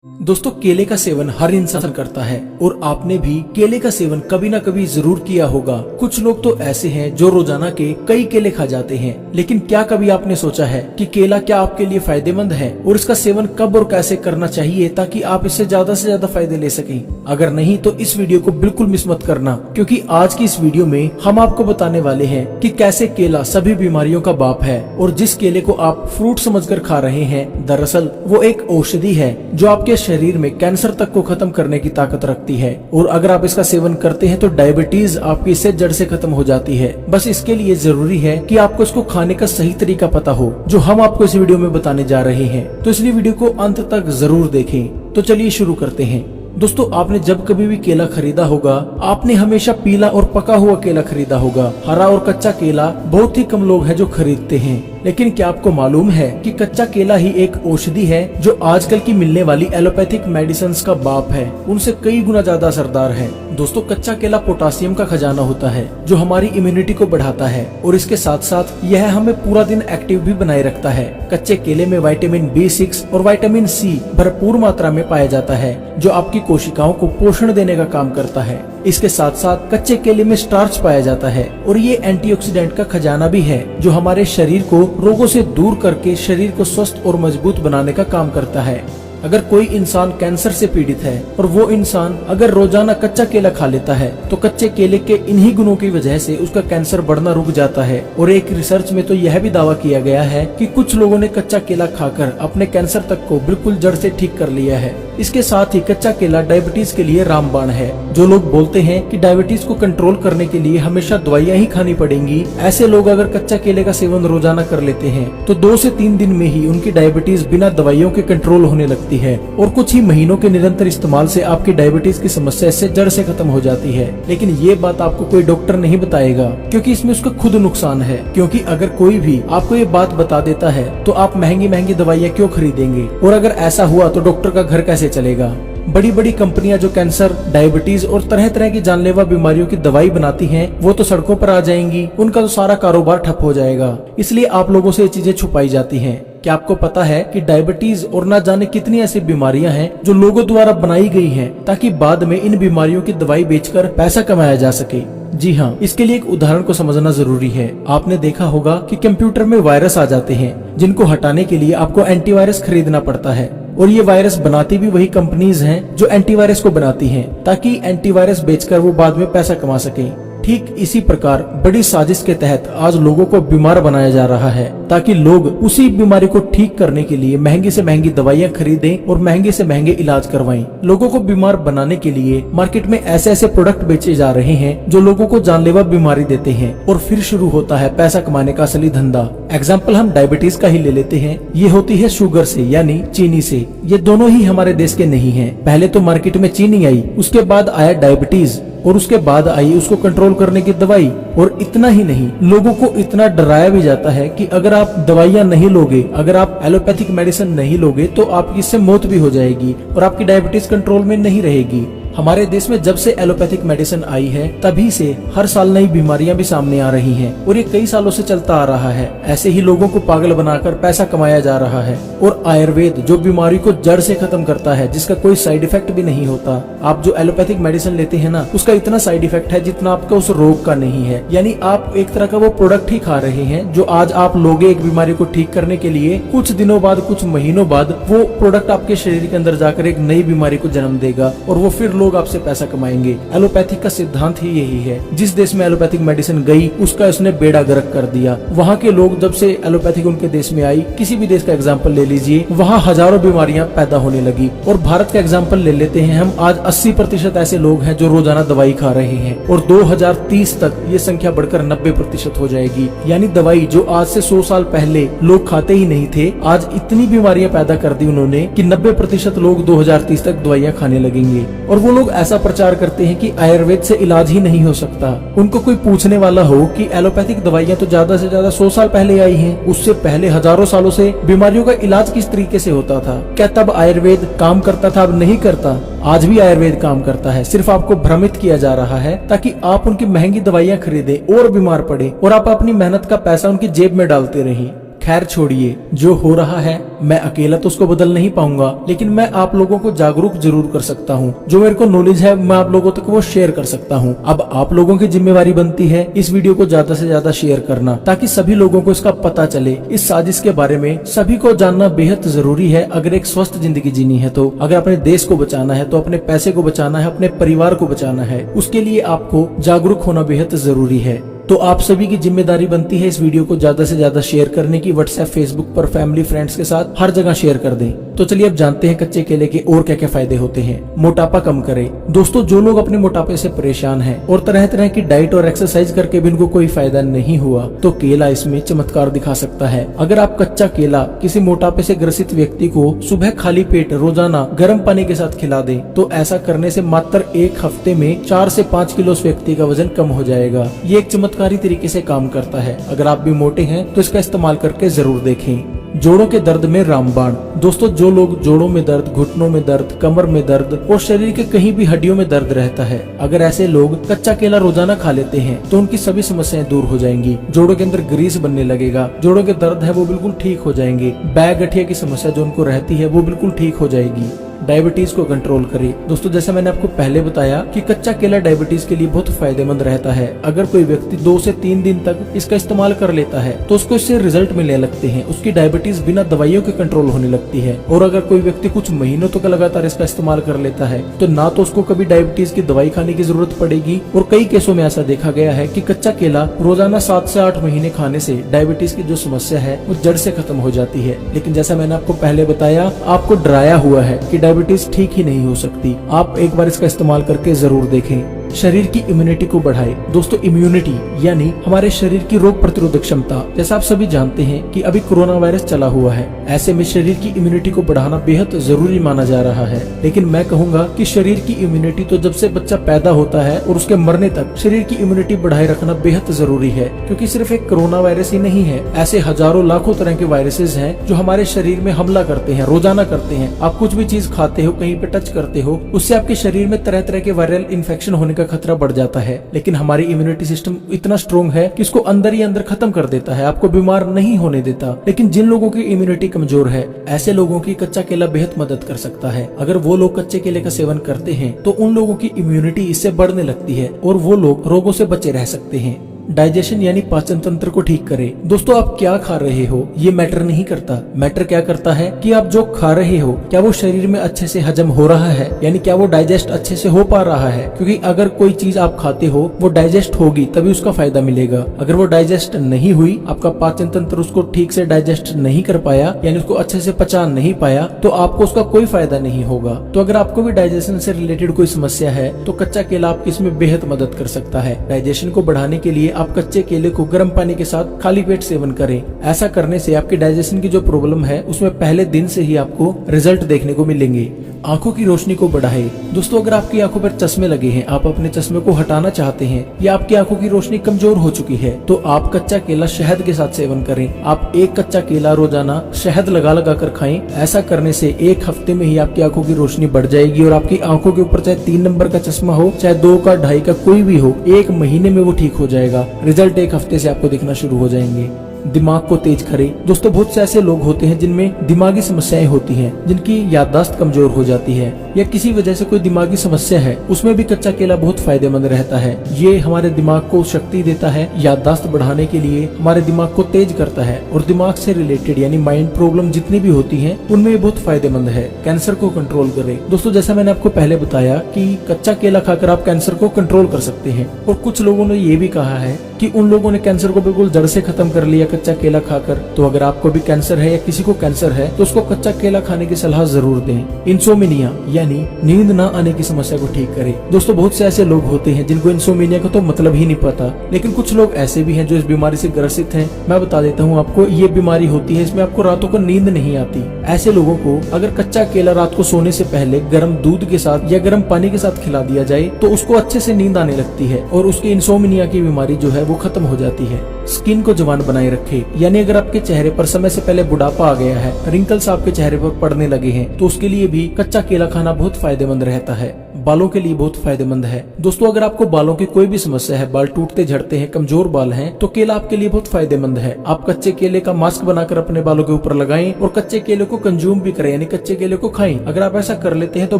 दोस्तों, केले का सेवन हर इंसान करता है और आपने भी केले का सेवन कभी ना कभी जरूर किया होगा। कुछ लोग तो ऐसे हैं जो रोजाना के कई केले खा जाते हैं, लेकिन क्या कभी आपने सोचा है कि केला क्या आपके लिए फायदेमंद है और इसका सेवन कब और कैसे करना चाहिए ताकि आप इससे ज्यादा फायदे ले सकें। अगर नहीं तो इस वीडियो को बिल्कुल मिस मत करना, क्योंकि आज की इस वीडियो में हम आपको बताने वाले हैं कि कैसे केला सभी बीमारियों का बाप है और जिस केले को आप फ्रूट समझकर खा रहे हैं, दरअसल वो एक औषधि है जो आपके शरीर में कैंसर तक को खत्म करने की ताकत रखती है। और अगर आप इसका सेवन करते हैं तो डायबिटीज आपकी इससे जड़ से खत्म हो जाती है। बस इसके लिए जरूरी है कि आपको इसको खाने का सही तरीका पता हो, जो हम आपको इस वीडियो में बताने जा रहे हैं। तो इसलिए वीडियो को अंत तक जरूर देखें। तो चलिए शुरू करते हैं। दोस्तों, आपने जब कभी भी केला खरीदा होगा, आपने हमेशा पीला और पका हुआ केला खरीदा होगा। हरा और कच्चा केला बहुत ही कम लोग हैं जो खरीदते हैं। लेकिन क्या आपको मालूम है कि कच्चा केला ही एक औषधि है जो आजकल की मिलने वाली एलोपैथिक मेडिसिन का बाप है, उनसे कई गुना ज्यादा असरदार है। दोस्तों, कच्चा केला पोटासियम का खजाना होता है जो हमारी इम्यूनिटी को बढ़ाता है और इसके साथ साथ यह हमें पूरा दिन एक्टिव भी बनाए रखता है। कच्चे केले में विटामिन B6 और विटामिन C भरपूर मात्रा में पाया जाता है, जो आपकी कोशिकाओं को पोषण देने का काम करता है। इसके साथ साथ कच्चे केले में स्टार्च पाया जाता है और ये एंटीऑक्सीडेंट का खजाना भी है, जो हमारे शरीर को रोगों से दूर करके शरीर को स्वस्थ और मजबूत बनाने का काम करता है। अगर कोई इंसान कैंसर से पीड़ित है और वो इंसान अगर रोजाना कच्चा केला खा लेता है तो कच्चे केले के इन्हीं गुणों की वजह से उसका कैंसर बढ़ना रुक जाता है। और एक रिसर्च में तो यह भी दावा किया गया है कि कुछ लोगों ने कच्चा केला खाकर अपने कैंसर तक को बिल्कुल जड़ से ठीक कर लिया है। इसके साथ ही कच्चा केला डायबिटीज के लिए रामबाण है। जो लोग बोलते हैं कि डायबिटीज को कंट्रोल करने के लिए हमेशा दवाइयां ही खानी पड़ेंगी, ऐसे लोग अगर कच्चा केले का सेवन रोजाना कर लेते हैं तो 2 से 3 दिन में ही उनकी डायबिटीज बिना दवाइयों के कंट्रोल होने लगती है और कुछ ही महीनों के निरंतर इस्तेमाल से आपकी डायबिटीज की समस्या इससे जड़ से खत्म हो जाती है। लेकिन ये बात आपको कोई डॉक्टर नहीं बताएगा, क्योंकि इसमें उसका खुद नुकसान है। क्योंकि अगर कोई भी आपको ये बात बता देता है तो आप महंगी दवाइयाँ क्यों खरीदेंगे, और अगर ऐसा हुआ तो डॉक्टर का घर कैसे चलेगा। बड़ी बड़ी कंपनियां जो कैंसर, डायबिटीज और तरह तरह की जानलेवा बीमारियों की दवाई बनाती हैं, वो तो सड़कों पर आ जाएंगी, उनका तो सारा कारोबार ठप हो जाएगा। इसलिए आप लोगों से ये चीजें छुपाई जाती हैं। क्या आपको पता है कि डायबिटीज और ना जाने कितनी ऐसी बीमारियां हैं जो लोगों द्वारा बनाई गई हैं ताकि बाद में इन बीमारियों की दवाई बेचकर पैसा कमाया जा सके। जी हाँ, इसके लिए एक उदाहरण को समझना जरूरी है। आपने देखा होगा कि कंप्यूटर में वायरस आ जाते हैं, जिनको हटाने के लिए आपको एंटीवायरस खरीदना पड़ता है। और ये वायरस बनाती भी वही कंपनीज हैं जो एंटीवायरस को बनाती हैं, ताकि एंटीवायरस बेचकर वो बाद में पैसा कमा सकें। ठीक इसी प्रकार बड़ी साजिश के तहत आज लोगों को बीमार बनाया जा रहा है, ताकि लोग उसी बीमारी को ठीक करने के लिए महंगी से महंगी दवाइयां खरीदें और महंगे से महंगे इलाज करवाएं। लोगों को बीमार बनाने के लिए मार्केट में ऐसे ऐसे प्रोडक्ट बेचे जा रहे हैं जो लोगों को जानलेवा बीमारी देते हैं, और फिर शुरू होता है पैसा कमाने का असली धंधा। एग्जाम्पल हम डायबिटीज का ही ले लेते हैं। ये होती है शुगर से, यानी चीनी से। ये दोनों ही हमारे देश के नहीं है। पहले तो मार्केट में चीनी आई, उसके बाद आया डायबिटीज, और उसके बाद आई उसको कंट्रोल करने की दवाई। और इतना ही नहीं, लोगों को इतना डराया भी जाता है कि अगर आप दवाइयां नहीं लोगे, अगर आप एलोपैथिक मेडिसिन नहीं लोगे तो आपकी इससे मौत भी हो जाएगी और आपकी डायबिटीज कंट्रोल में नहीं रहेगी। हमारे देश में जब से एलोपैथिक मेडिसिन आई है, तभी से हर साल नई बीमारियां भी सामने आ रही हैं और ये कई सालों से चलता आ रहा है। ऐसे ही लोगों को पागल बनाकर पैसा कमाया जा रहा है। और आयुर्वेद जो बीमारी को जड़ से खत्म करता है, जिसका कोई साइड इफेक्ट भी नहीं होता। आप जो एलोपैथिक मेडिसिन लेते हैं ना, उसका इतना साइड इफेक्ट है जितना आपका उस रोग का नहीं है। यानी आप एक तरह का वो प्रोडक्ट ही खा रहे हैं जो आज आप लोगे एक बीमारी को ठीक करने के लिए, कुछ दिनों बाद, कुछ महीनों बाद वो प्रोडक्ट आपके शरीर के अंदर जाकर एक नई बीमारी को जन्म देगा और वो फिर लोग आपसे पैसा कमाएंगे। एलोपैथिक का सिद्धांत ही यही है। जिस देश में एलोपैथिक मेडिसिन गई, उसका उसने बेड़ा गर्क कर दिया। वहाँ के लोग जब से एलोपैथिक उनके देश में आई, किसी भी देश का एग्जाम्पल ले लीजिए, वहाँ हजारों बीमारियां पैदा होने लगी। और भारत का एग्जाम्पल ले लेते हैं हम, आज 80% ऐसे लोग हैं जो रोजाना दवाई खा रहे हैं और 2030 तक ये संख्या बढ़कर 90% हो जाएगी। यानी दवाई जो आज से 100 साल पहले लोग खाते ही नहीं थे, आज इतनी बीमारियां पैदा कर दी उन्होंने कि 90% लोग 2030 तक दवाइयां खाने लगेंगे। और वो लोग ऐसा प्रचार करते हैं कि आयुर्वेद से इलाज ही नहीं हो सकता। उनको कोई पूछने वाला हो कि एलोपैथिक दवाइयां तो ज्यादा से ज्यादा 100 साल पहले आई हैं, उससे पहले हजारों सालों से बीमारियों का इलाज किस तरीके से होता था? क्या तब आयुर्वेद काम करता था? अब नहीं करता। आज भी आयुर्वेद काम करता है, सिर्फ आपको भ्रमित किया जा रहा है ताकि आप उनकी महंगी दवाइयां खरीदें और बीमार पड़े और आप अपनी मेहनत का पैसा उनकी जेब में डालते रहें। खैर छोड़िए, जो हो रहा है मैं अकेला तो उसको बदल नहीं पाऊंगा, लेकिन मैं आप लोगों को जागरूक जरूर कर सकता हूँ। जो मेरे को नॉलेज है मैं आप लोगों तक वो शेयर कर सकता हूँ। अब आप लोगों की जिम्मेवारी बनती है इस वीडियो को ज्यादा से ज्यादा शेयर करना, ताकि सभी लोगों को इसका पता चले। इस साजिश के बारे में सभी को जानना बेहद जरूरी है अगर एक स्वस्थ जिंदगी जीनी है तो। अगर अपने देश को बचाना है तो अपने पैसे को बचाना है, अपने परिवार को बचाना है, उसके लिए आपको जागरूक होना बेहद जरूरी है। तो आप सभी की जिम्मेदारी बनती है इस वीडियो को ज्यादा से ज्यादा शेयर करने की। व्हाट्सएप, फेसबुक पर, फैमिली, फ्रेंड्स के साथ हर जगह शेयर कर दें। तो चलिए अब जानते हैं कच्चे केले के और क्या क्या फायदे होते हैं। मोटापा कम करे। दोस्तों, जो लोग अपने मोटापे से परेशान हैं और तरह तरह की डाइट और एक्सरसाइज करके भी उनको कोई फायदा नहीं हुआ, तो केला इसमें चमत्कार दिखा सकता है। अगर आप कच्चा केला किसी मोटापे से ग्रसित व्यक्ति को सुबह खाली पेट रोजाना गर्म पानी के साथ खिला दें, तो ऐसा करने से मात्र एक हफ्ते में 4 से 5 किलो उस व्यक्ति का वजन कम हो जाएगा। ये एक चमत्कारी तरीके से काम करता है। अगर आप भी मोटे हैं तो इसका इस्तेमाल करके जरूर देखें। जोड़ों के दर्द में रामबाण। दोस्तों, जो लोग जोड़ों में दर्द, घुटनों में दर्द, कमर में दर्द और शरीर के कहीं भी हड्डियों में दर्द रहता है, अगर ऐसे लोग कच्चा केला रोजाना खा लेते हैं तो उनकी सभी समस्याएं दूर हो जाएंगी। जोड़ों के अंदर ग्रीस बनने लगेगा, जोड़ों के दर्द है वो बिल्कुल ठीक हो जाएंगे। बैक गठिया की समस्या जो उनको रहती है वो बिल्कुल ठीक हो जाएगी। डायबिटीज को कंट्रोल करे। दोस्तों, जैसे मैंने आपको पहले बताया कि कच्चा केला डायबिटीज के लिए बहुत फायदेमंद रहता है। अगर कोई व्यक्ति 2 से 3 दिन तक इसका इस्तेमाल कर लेता है तो उसको इससे रिजल्ट मिलने लगते हैं। उसकी डायबिटीज बिना दवाइयों के कंट्रोल होने लगती है। और अगर कोई व्यक्ति कुछ महीनों तक लगातार इसका इस्तेमाल कर लेता है तो ना तो उसको कभी डायबिटीज की दवाई खाने की जरूरत पड़ेगी, और कई केसों में ऐसा देखा गया है कि कच्चा केला रोजाना 7 से 8 महीने खाने से डायबिटीज की जो समस्या है वो जड़ से खत्म हो जाती है। लेकिन जैसा मैंने आपको पहले बताया, आपको डराया हुआ है कि डायबिटीज ठीक ही नहीं हो सकती। आप एक बार इसका इस्तेमाल करके जरूर देखें। शरीर की इम्यूनिटी को बढ़ाए। दोस्तों, इम्यूनिटी यानी हमारे शरीर की रोग प्रतिरोधक क्षमता। जैसा आप सभी जानते हैं कि अभी कोरोना वायरस चला हुआ है, ऐसे में शरीर की इम्यूनिटी को बढ़ाना बेहद जरूरी माना जा रहा है। लेकिन मैं कहूंगा कि शरीर की इम्यूनिटी तो जब से बच्चा पैदा होता है और उसके मरने तक शरीर की इम्यूनिटी बढ़ाए रखना बेहद जरूरी है, क्योंकि सिर्फ एक कोरोना वायरस ही नहीं है, ऐसे हजारों लाखों तरह के वायरसेस हैं जो हमारे शरीर में हमला करते हैं, रोजाना करते हैं। आप कुछ भी चीज खाते हो, कहीं पे टच करते हो, उससे आपके शरीर में तरह तरह के वायरल इन्फेक्शन होने का खतरा बढ़ जाता है। लेकिन हमारी इम्यूनिटी सिस्टम इतना स्ट्रॉन्ग है कि इसको अंदर ही अंदर खत्म कर देता है, आपको बीमार नहीं होने देता। लेकिन जिन लोगों की इम्यूनिटी कमजोर है, ऐसे लोगों की कच्चा केला बेहद मदद कर सकता है। अगर वो लोग कच्चे केले का सेवन करते हैं तो उन लोगों की इम्यूनिटी इससे बढ़ने लगती है और वो लोग रोगों से बचे रह सकते हैं। डाइजेशन यानी पाचन तंत्र को ठीक करे। दोस्तों, आप क्या खा रहे हो ये मैटर नहीं करता। मैटर क्या करता है कि आप जो खा रहे हो क्या वो शरीर में अच्छे से हजम हो रहा है, यानी क्या वो डाइजेस्ट अच्छे से हो पा रहा है। क्योंकि अगर कोई चीज आप खाते हो वो डाइजेस्ट होगी तभी उसका फायदा मिलेगा। अगर वो डाइजेस्ट नहीं हुई, आपका पाचन तंत्र उसको ठीक से डाइजेस्ट नहीं कर पाया, यानी उसको अच्छे से पचा नहीं पाया, तो आपको उसका कोई फायदा नहीं होगा। तो अगर आपको भी डाइजेशन से रिलेटेड कोई समस्या है तो कच्चा केला आपकी इसमें बेहद मदद कर सकता है। डाइजेशन को बढ़ाने के लिए आप कच्चे केले को गर्म पानी के साथ खाली पेट सेवन करें। ऐसा करने से आपकी डाइजेशन की जो प्रॉब्लम है उसमें पहले दिन से ही आपको रिजल्ट देखने को मिलेंगे। आंखों की रोशनी को बढ़ाए। दोस्तों, अगर आपकी आंखों पर चश्मे लगे हैं, आप अपने चश्मे को हटाना चाहते हैं या आपकी आंखों की रोशनी कमजोर हो चुकी है, तो आप कच्चा केला शहद के साथ सेवन करें। आप एक कच्चा केला रोजाना शहद लगा लगा कर खाएं। ऐसा करने से एक हफ्ते में ही आपकी आंखों की रोशनी बढ़ जाएगी और आपकी आंखों के ऊपर चाहे 3 नंबर का चश्मा हो, चाहे 2 का, 2.5 का, कोई भी हो, 1 महीने में वो ठीक हो जाएगा। रिजल्ट 1 हफ्ते से आपको दिखना शुरू हो जाएंगे। दिमाग को तेज करे। दोस्तों, बहुत से ऐसे लोग होते हैं जिनमें दिमागी समस्याएं होती हैं, जिनकी याददाश्त कमजोर हो जाती है या किसी वजह से कोई दिमागी समस्या है, उसमें भी कच्चा केला बहुत फायदेमंद रहता है। ये हमारे दिमाग को शक्ति देता है, याददाश्त बढ़ाने के लिए हमारे दिमाग को तेज करता है, और दिमाग से रिलेटेड यानी माइंड प्रॉब्लम जितनी भी होती है उनमें बहुत फायदेमंद है। कैंसर को कंट्रोल करे। दोस्तों, जैसा मैंने आपको पहले बताया कि कच्चा केला खाकर आप कैंसर को कंट्रोल कर सकते हैं, और कुछ लोगों ने ये भी कहा है कि उन लोगों ने कैंसर को बिल्कुल जड़ से खत्म कर लिया कच्चा केला खाकर। तो अगर आपको भी कैंसर है या किसी को कैंसर है तो उसको कच्चा केला खाने की सलाह जरूर दें। इंसोमिनिया यानी नींद ना आने की समस्या को ठीक करे। दोस्तों, बहुत से ऐसे लोग होते हैं जिनको इंसोमिनिया का तो मतलब ही नहीं पता, लेकिन कुछ लोग ऐसे भी हैं जो इस बीमारी से ग्रसित हैं। मैं बता देता हूँ आपको, ये बीमारी होती है, इसमें आपको रातों को नींद नहीं आती। ऐसे लोगों को अगर कच्चा केला रात को सोने से पहले गर्म दूध के साथ या गर्म पानी के साथ खिला दिया जाए तो उसको अच्छे से नींद आने लगती है और उसकी इंसोमिनिया की बीमारी जो है वो खत्म हो जाती है। स्किन को जवान बनाए रखे। यानी अगर आपके चेहरे पर समय से पहले बुढ़ापा आ गया है, रिंकल्स आपके चेहरे पर पड़ने लगे हैं, तो उसके लिए भी कच्चा केला खाना बहुत फायदेमंद रहता है। बालों के लिए बहुत फायदेमंद है। दोस्तों अगर आपको बालों की कोई भी समस्या है, बाल टूटते झड़ते हैं, कमजोर बाल हैं, तो केला आपके लिए बहुत फायदेमंद है। आप कच्चे केले का मास्क बनाकर अपने बालों के ऊपर लगाएं और कच्चे केले को कंज्यूम भी करें, यानी कच्चे केले को खाएं। अगर आप ऐसा कर लेते हैं तो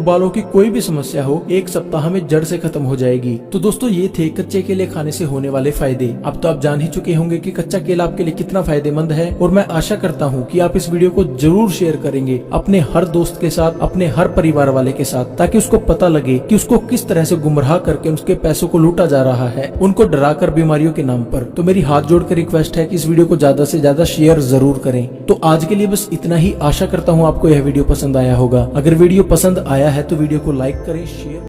बालों की कोई भी समस्या हो 1 सप्ताह में जड़ से खत्म हो जाएगी। तो दोस्तों ये थे कच्चे केले खाने से होने वाले फायदे। अब तो आप जान ही चुके होंगे कि कच्चा केला आपके लिए कितना फायदेमंद है, और मैं आशा करता हूँ कि आप इस वीडियो को जरूर शेयर करेंगे अपने हर दोस्त के साथ, अपने हर परिवार वाले के साथ, ताकि उसको पता लगे कि उसको किस तरह से गुमराह करके उसके पैसों को लूटा जा रहा है, उनको डराकर बीमारियों के नाम पर। तो मेरी हाथ जोड़कर रिक्वेस्ट है कि इस वीडियो को ज्यादा से ज्यादा शेयर जरूर करें। तो आज के लिए बस इतना ही। आशा करता हूँ आपको यह वीडियो पसंद आया होगा। अगर वीडियो पसंद आया है तो वीडियो को लाइक करें, शेयर